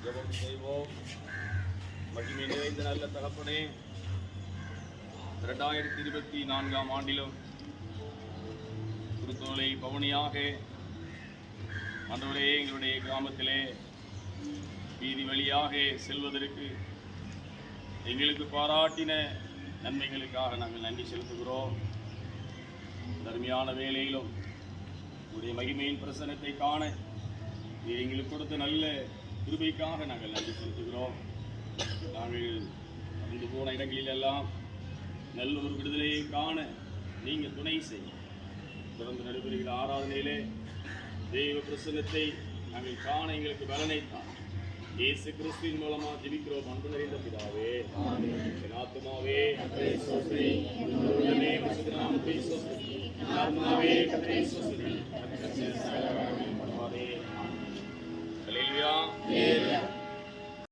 ஜெபம் செய்வோம். மகிமை நிறைந்த நல்ல தகப்பனே, 2024 ஆண்டிலும் திருத்தோலை பவனியாக ஆண்டவரே எங்களுடைய கிராமத்திலே வீதி வழியாக செல்வதற்கு எங்களுக்கு பாராட்டின நன்மைகளுக்காக நாங்கள் நன்றி செலுத்துகிறோம். தர்மியான வேளையிலும் உடைய மகிமையின் பிரசனத்தை காண நீர் எங்களுக்கு கொடுத்த நல்ல கிருபைக்காக நாங்கள் நன்றி செலுத்துகிறோம். நாங்கள் கடந்து போன இடங்களிலெல்லாம் நல்ல ஒரு விடுதலையை காண நீங்கள் துணை செய்ய தொடர்ந்து நடைபெறுகிற ஆராதனையிலே தெய்வ பிரசனத்தை நாங்கள் காண எங்களுக்கு பலனைத்தான் இயேசு கிறிஸ்துவின் மூலமா ஜெபிக்கிறோம். அன்பு நிறைந்த பிதாவே, என் ஆத்துமாவே கர்த்தரை ஸ்தோத்திரி, என் உள்ளமே பரிசுத்த நாமத்தை ஸ்தோத்திரி, என் ஆத்துமாவே கர்த்தரை ஸ்தோத்திரி.